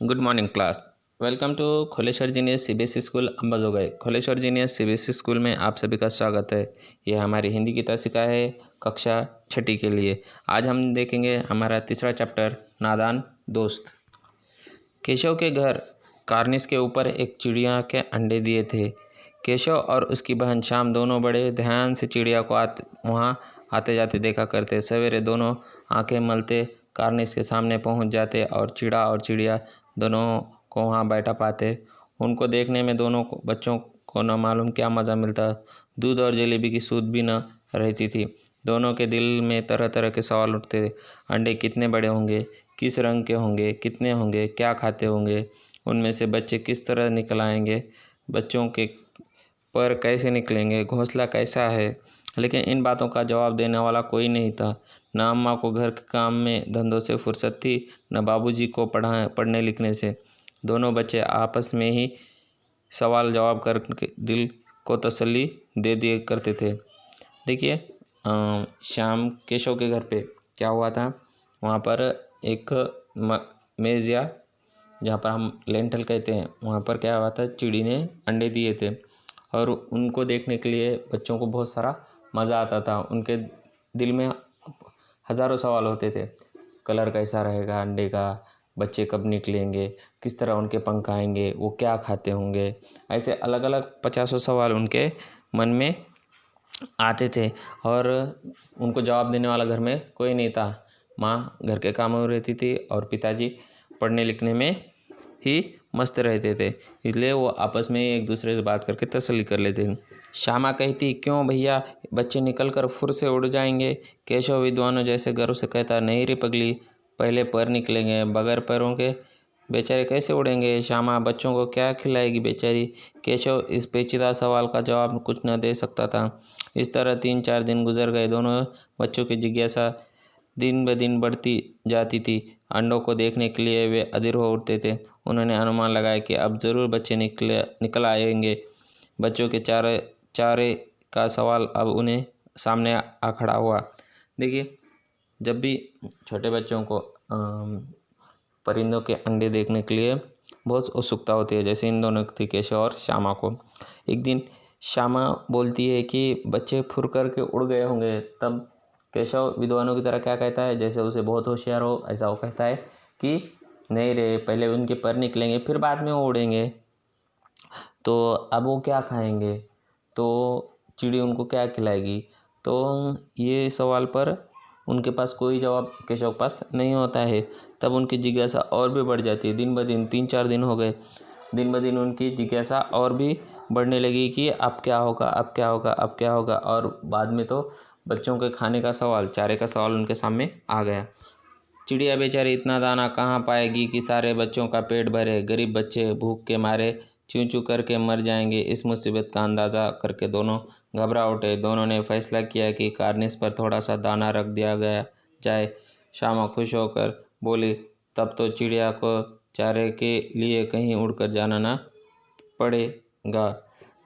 Good morning class. Welcome to Kholeshwar genius CBSE school Ambajogai. Kholeshwar genius CBSE school में आप सभी का स्वागत है। यह हमारी हिंदी की तासिका है कक्षा छठी के लिए। आज हम देखेंगे हमारा तीसरा चैप्टर नादान दोस्त। केशव के घर कार्निस के ऊपर एक चिड़िया के अंडे दिए थे। केशव और उसकी बहन शाम दोनों बड़े ध्यान से चिड़िया को वहाँ आते जाते देखा करते। सवेरे दोनों आंखें मलते कार्निस के सामने पहुँच जाते और चिड़िया दोनों को वहाँ बैठा पाते। उनको देखने में दोनों बच्चों को न मालूम क्या मज़ा मिलता। दूध और जलेबी की सूध भी न रहती थी। दोनों के दिल में तरह तरह के सवाल उठते। अंडे कितने बड़े होंगे, किस रंग के होंगे, कितने होंगे, क्या खाते होंगे, उनमें से बच्चे किस तरह निकल आएंगे, बच्चों के पर कैसे निकलेंगे, घोंसला कैसा है। लेकिन इन बातों का जवाब देने वाला कोई नहीं था। न अम्मा को घर के काम में धंधों से फुर्सत थी, न बाबूजी को पढ़ने लिखने से। दोनों बच्चे आपस में ही सवाल जवाब करके दिल को तसल्ली दे दिए करते थे। देखिए शाम केशव के घर पे क्या हुआ था। वहाँ पर एक मेज़ या जहाँ पर हम लेंटल कहते हैं, वहाँ पर क्या हुआ था, चिड़ी ने अंडे दिए थे और उनको देखने के लिए बच्चों को बहुत सारा मज़ा आता था। उनके दिल में हज़ारों सवाल होते थे। कलर कैसा रहेगा अंडे का, बच्चे कब निकलेंगे, किस तरह उनके पंख आएंगे, वो क्या खाते होंगे। ऐसे अलग अलग 50 सवाल उनके मन में आते थे और उनको जवाब देने वाला घर में कोई नहीं था। माँ घर के कामों में रहती थी और पिताजी पढ़ने लिखने में ही मस्त रहते थे। इसलिए वो आपस में एक दूसरे से बात करके तसल्ली कर लेते थे। श्यामा कहती, क्यों भैया, बच्चे निकल कर फुर से उड़ जाएंगे। केशव विद्वानों जैसे गर्व से कहता, नहीं रे पगली, पहले पैर निकलेंगे, बगैर पैरों के बेचारे कैसे उड़ेंगे। श्यामा बच्चों को क्या खिलाएगी बेचारी। केशव इस पेचीदा सवाल का जवाब कुछ न दे सकता था। इस तरह 3-4 दिन गुजर गए। दोनों बच्चों की जिज्ञासा दिन ब दिन बढ़ती जाती थी। अंडों को देखने के लिए वे अधीर हो उठते थे। उन्होंने अनुमान लगाया कि अब ज़रूर बच्चे निकल आएंगे। बच्चों के चारे का सवाल अब उन्हें सामने आ खड़ा हुआ। देखिए, जब भी छोटे बच्चों को परिंदों के अंडे देखने के लिए बहुत उत्सुकता होती है, जैसे इन दोनों थी, केशव और श्यामा को। एक दिन श्यामा बोलती है कि बच्चे फुर कर के उड़ गए होंगे। तब केशव विद्वानों की तरह क्या कहता है, जैसे उसे बहुत होशियार हो ऐसा वो कहता है कि नहीं रे, पहले उनके पर निकलेंगे फिर बाद में वो उड़ेंगे। तो अब वो क्या खाएंगे, तो चिड़ी उनको क्या खिलाएगी। तो ये सवाल पर उनके पास कोई जवाब केशव के पास नहीं होता है। तब उनकी जिज्ञासा और भी बढ़ जाती है। दिन ब दिन 3-4 दिन हो गए। दिन ब दिन उनकी जिज्ञासा और भी बढ़ने लगी कि अब क्या होगा, अब क्या होगा, अब क्या होगा। और बाद में तो बच्चों के खाने का सवाल, चारे का सवाल उनके सामने आ गया। चिड़िया बेचारी इतना दाना कहाँ पाएगी कि सारे बच्चों का पेट भरे। गरीब बच्चे भूख के मारे चूँ चूँ करके मर जाएंगे। इस मुसीबत का अंदाज़ा करके दोनों घबरा उठे। दोनों ने फैसला किया कि कार्निस पर थोड़ा सा दाना रख दिया गया जाए। श्यामा खुश होकर बोली, तब तो चिड़िया को चारे के लिए कहीं उड़कर जाना ना पड़ेगा।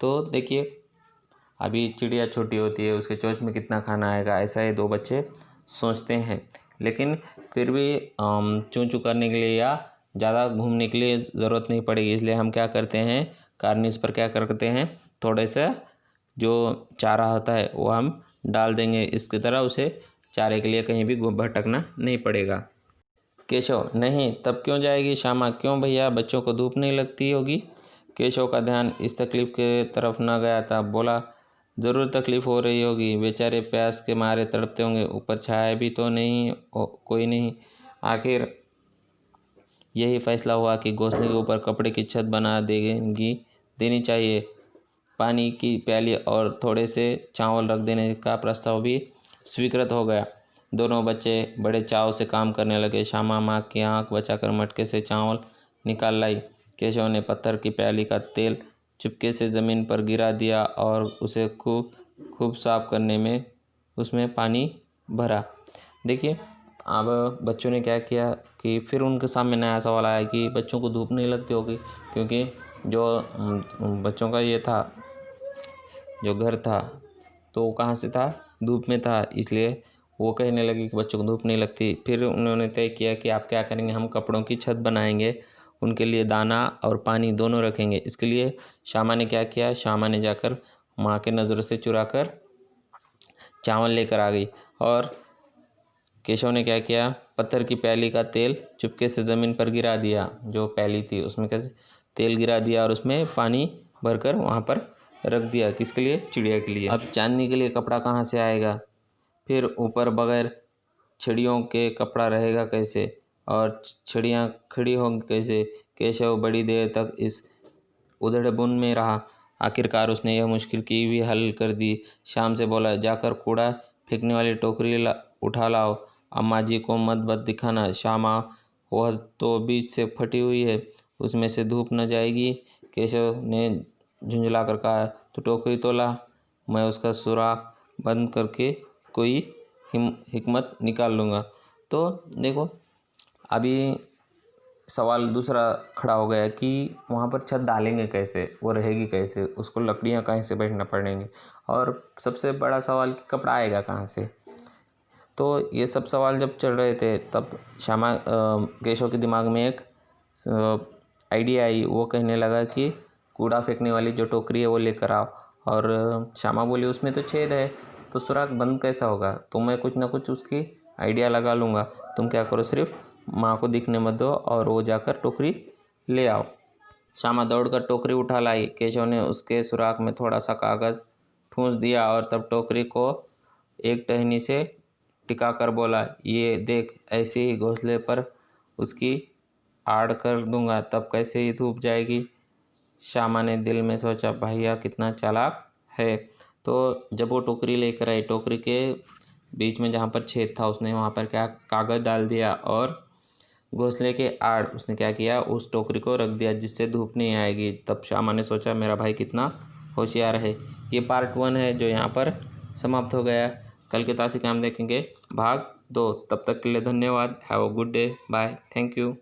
तो देखिए, अभी चिड़िया छोटी होती है, उसके चोंच में कितना खाना आएगा, ऐसा ही दो बच्चे सोचते हैं। लेकिन फिर भी चूँ चूँ करने के लिए या ज़्यादा घूमने के लिए ज़रूरत नहीं पड़ेगी। इसलिए हम क्या करते हैं, कार्निस पर क्या करते हैं, थोड़े से जो चारा होता है वो हम डाल देंगे। इसकी तरह उसे चारे के लिए कहीं भी भटकना नहीं पड़ेगा। केशव, नहीं, तब क्यों जाएगी। श्यामा, क्यों भैया, बच्चों को धूप नहीं लगती होगी। केशव का ध्यान इस तकलीफ़ के तरफ न गया था। बोला, ज़रूर तकलीफ़ हो रही होगी, बेचारे प्यास के मारे तड़पते होंगे, ऊपर छाया भी तो नहीं कोई नहीं। आखिर यही फैसला हुआ कि घोंसले के ऊपर कपड़े की छत बना देनी चाहिए। पानी की प्याली और थोड़े से चावल रख देने का प्रस्ताव भी स्वीकृत हो गया। दोनों बच्चे बड़े चाव से काम करने लगे। श्यामा माँ की आँख बचाकर मटके से चावल निकाल लाई। केशव ने पत्थर की प्याली का तेल चुपके से ज़मीन पर गिरा दिया और उसे खूब साफ करने में उसमें पानी भरा। देखिए, अब बच्चों ने क्या किया कि फिर उनके सामने नया सवाल आया कि बच्चों को धूप नहीं लगती होगी, क्योंकि जो बच्चों का ये था, जो घर था, तो वो कहाँ से था, धूप में था। इसलिए वो कहने लगे कि बच्चों को धूप नहीं लगती। फिर उन्होंने तय किया कि आप क्या करेंगे, हम कपड़ों की छत बनाएंगे उनके लिए दाना और पानी दोनों रखेंगे। इसके लिए श्यामा ने क्या किया, श्यामा ने जाकर माँ के नज़रों से चुरा कर चावल लेकर आ गई। और केशव ने क्या किया, पत्थर की प्याली का तेल चुपके से ज़मीन पर गिरा दिया। जो प्याली थी उसमें कैसे तेल गिरा दिया और उसमें पानी भरकर वहाँ पर रख दिया। किसके लिए, चिड़िया के लिए। अब चांदनी के लिए कपड़ा कहाँ से आएगा, फिर ऊपर बगैर चिड़ियों के कपड़ा रहेगा कैसे, और चिड़ियाँ खड़ी होंगी कैसे। केशव बड़ी देर तक इस उधड़ बुन में रहा। आखिरकार उसने यह मुश्किल की भी हल कर दी। शाम से बोला, जाकर कूड़ा फेंकने वाली टोकरी उठा लाओ। अम्मा जी को मत दिखाना। श्यामा, वह तो बीच से फटी हुई है, उसमें से धूप न जाएगी। केशव ने झुंझला कर कहा, तो टोकरी तो ला, मैं उसका सुराख बंद करके कोई हिकमत निकाल लूँगा। तो देखो, अभी सवाल दूसरा खड़ा हो गया कि वहाँ पर छत डालेंगे कैसे, वो रहेगी कैसे, उसको लकड़ियाँ कहीं से बैठना पड़ेंगी, और सबसे बड़ा सवाल कि कपड़ा आएगा कहाँ से। तो ये सब सवाल जब चल रहे थे तब केशव के दिमाग में एक आइडिया आई। वो कहने लगा कि कूड़ा फेंकने वाली जो टोकरी है वो लेकर आओ। और श्यामा बोली, उसमें तो छेद है, तो सुराख बंद कैसा होगा, तो मैं कुछ ना कुछ उसकी आइडिया लगा लूँगा। तुम क्या करो, सिर्फ माँ को दिखने मत दो और वो जाकर टोकरी ले आओ। श्यामा दौड़कर टोकरी उठा लाई। केशव ने उसके सुराख में थोड़ा सा कागज़ ठूंस दिया और तब टोकरी को एक टहनी से टिका कर बोला, ये देख, ऐसे ही घोंसले पर उसकी आड़ कर दूंगा, तब कैसे ही धूप जाएगी। श्यामा ने दिल में सोचा, भैया कितना चालाक है। तो जब वो टोकरी लेकर आई, टोकरी के बीच में जहाँ पर छेद था उसने वहाँ पर क्या कागज़ डाल दिया और घोंसले के आड़ उसने क्या किया, उस टोकरी को रख दिया जिससे धूप नहीं आएगी। तब श्यामा ने सोचा, मेरा भाई कितना होशियार है। ये पार्ट 1 है जो यहाँ पर समाप्त हो गया। कल के तासिका हम देखेंगे भाग 2। तब तक के लिए धन्यवाद। Have a good day, bye, thank you.